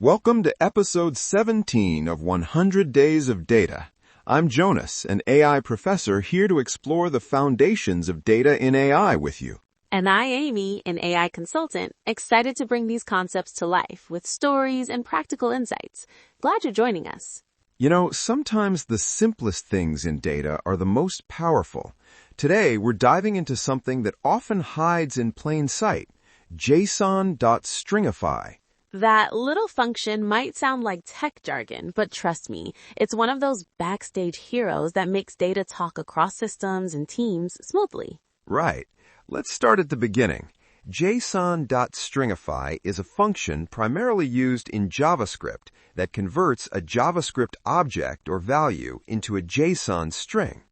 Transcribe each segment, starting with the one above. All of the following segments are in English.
Welcome to episode 17 of 100 Days of Data. I'm Jonas, an AI professor here to explore the foundations of data in AI with you. And I, Amy, an AI consultant, excited to bring these concepts to life with stories and practical insights. Glad you're joining us. You know, sometimes the simplest things in data are the most powerful. Today, we're diving into something that often hides in plain sight, JSON.stringify. That little function might sound like tech jargon, but trust me, it's one of those backstage heroes that makes data talk across systems and teams smoothly. Right. Let's start at the beginning. JSON.stringify is a function primarily used in JavaScript that converts a JavaScript object or value into a JSON string.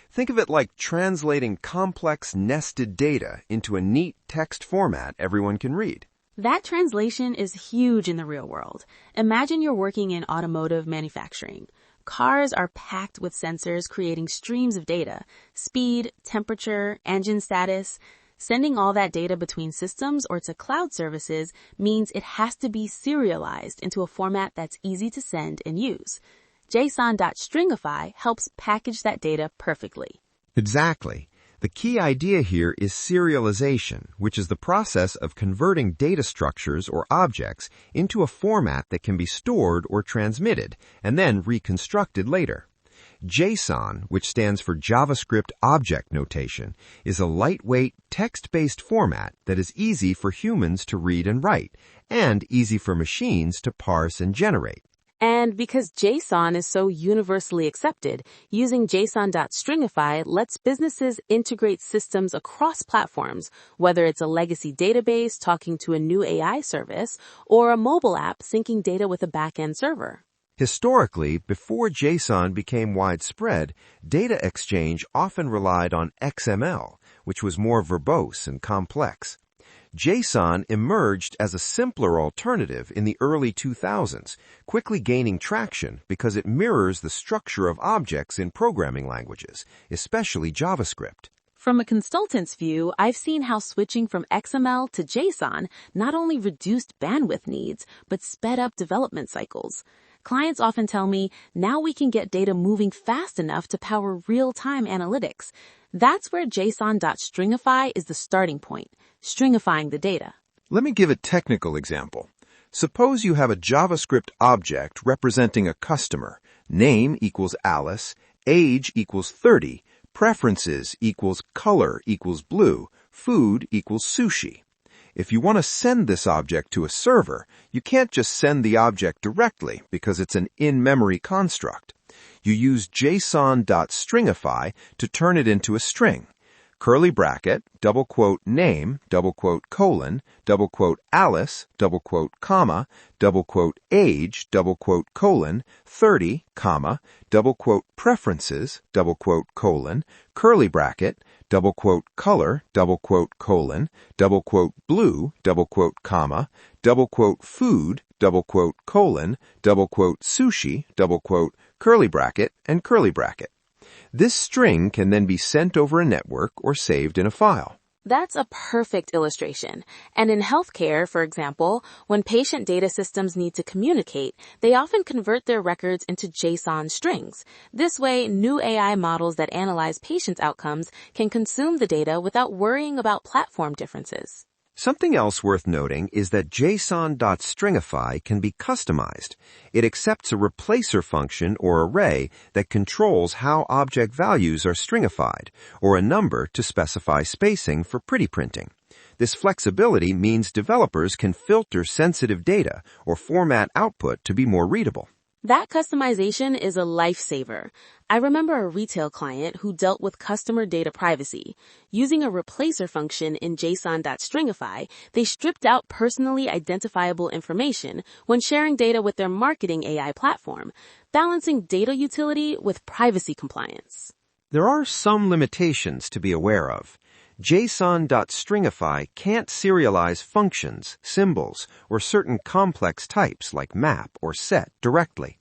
Think of it like translating complex nested data into a neat text format everyone can read. That translation is huge in the real world. Imagine you're working in automotive manufacturing. Cars are packed with sensors creating streams of data, speed, temperature, engine status. Sending all that data between systems or to cloud services means it has to be serialized into a format that's easy to send and use. JSON.stringify helps package that data perfectly. Exactly. The key idea here is serialization, which is the process of converting data structures or objects into a format that can be stored or transmitted, and then reconstructed later. JSON, which stands for JavaScript Object Notation, is a lightweight, text-based format that is easy for humans to read and write, and easy for machines to parse and generate. And because JSON is so universally accepted, using JSON.stringify lets businesses integrate systems across platforms, whether it's a legacy database talking to a new AI service or a mobile app syncing data with a back-end server. Historically, before JSON became widespread, data exchange often relied on XML, which was more verbose and complex. JSON emerged as a simpler alternative in the early 2000s, quickly gaining traction because it mirrors the structure of objects in programming languages, especially JavaScript. From a consultant's view, I've seen how switching from XML to JSON not only reduced bandwidth needs, but sped up development cycles. Clients often tell me, now we can get data moving fast enough to power real-time analytics. That's where JSON.stringify is the starting point, stringifying the data. Let me give a technical example. Suppose you have a JavaScript object representing a customer. Name equals Alice, age equals 30, preferences equals color equals blue, food equals sushi. If you want to send this object to a server, you can't just send the object directly because it's an in-memory construct. You use JSON.stringify to turn it into a string. Curly bracket, double quote name, double quote colon, double quote Alice, double quote comma, double quote age, double quote colon, 30, comma, double quote preferences, double quote colon, curly bracket, double quote color, double quote colon, double quote blue, double quote comma, double quote food, double quote colon, double quote sushi, double quote, curly bracket, and curly bracket. This string can then be sent over a network or saved in a file. That's a perfect illustration. And in healthcare, for example, when patient data systems need to communicate, they often convert their records into JSON strings. This way, new AI models that analyze patient outcomes can consume the data without worrying about platform differences. Something else worth noting is that JSON.stringify can be customized. It accepts a replacer function or array that controls how object values are stringified, or a number to specify spacing for pretty printing. This flexibility means developers can filter sensitive data or format output to be more readable. That customization is a lifesaver. I remember a retail client who dealt with customer data privacy. Using a replacer function in JSON.stringify, they stripped out personally identifiable information when sharing data with their marketing AI platform, balancing data utility with privacy compliance. There are some limitations to be aware of. JSON.stringify can't serialize functions, symbols, or certain complex types like map or set directly.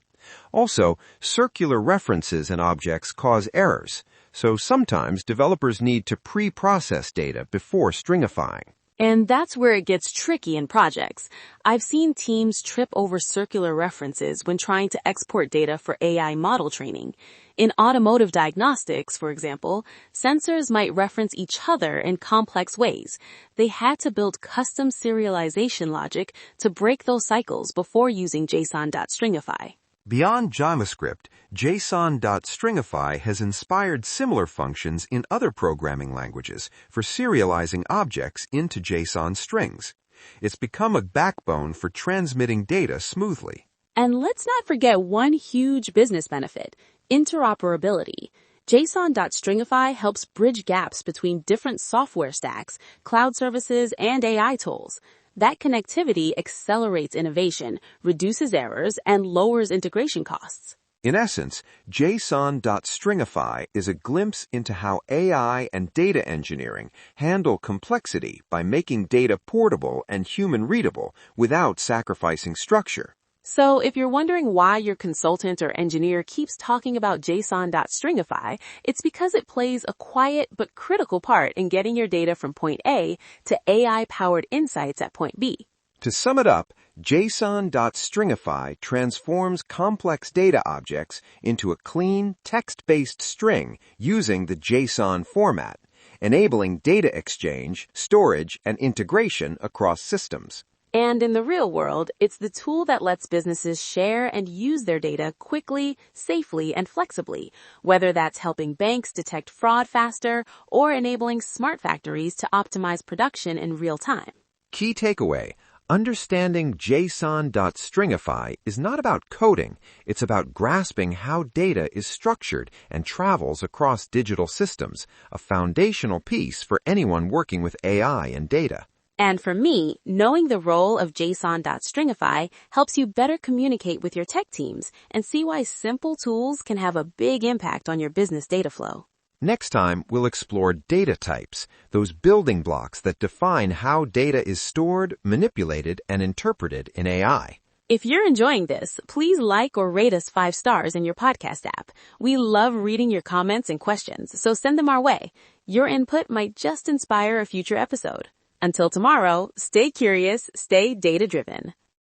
Also, circular references in objects cause errors, so sometimes developers need to pre-process data before stringifying. And that's where it gets tricky in projects. I've seen teams trip over circular references when trying to export data for AI model training. In automotive diagnostics, for example, sensors might reference each other in complex ways. They had to build custom serialization logic to break those cycles before using JSON.stringify. Beyond JavaScript, JSON.stringify has inspired similar functions in other programming languages for serializing objects into JSON strings. It's become a backbone for transmitting data smoothly. And let's not forget one huge business benefit: interoperability. JSON.stringify helps bridge gaps between different software stacks, cloud services, and AI tools. That connectivity accelerates innovation, reduces errors, and lowers integration costs. In essence, JSON.stringify is a glimpse into how AI and data engineering handle complexity by making data portable and human-readable without sacrificing structure. So if you're wondering why your consultant or engineer keeps talking about JSON.stringify, it's because it plays a quiet but critical part in getting your data from point A to AI-powered insights at point B. To sum it up, JSON.stringify transforms complex data objects into a clean, text-based string using the JSON format, enabling data exchange, storage, and integration across systems. And in the real world, it's the tool that lets businesses share and use their data quickly, safely, and flexibly, whether that's helping banks detect fraud faster or enabling smart factories to optimize production in real time. Key takeaway: understanding JSON.stringify is not about coding, it's about grasping how data is structured and travels across digital systems, a foundational piece for anyone working with AI and data. And for me, knowing the role of JSON.stringify helps you better communicate with your tech teams and see why simple tools can have a big impact on your business data flow. Next time, we'll explore data types, those building blocks that define how data is stored, manipulated, and interpreted in AI. If you're enjoying this, please like or rate us 5 stars in your podcast app. We love reading your comments and questions, so send them our way. Your input might just inspire a future episode. Until tomorrow, stay curious, stay data-driven.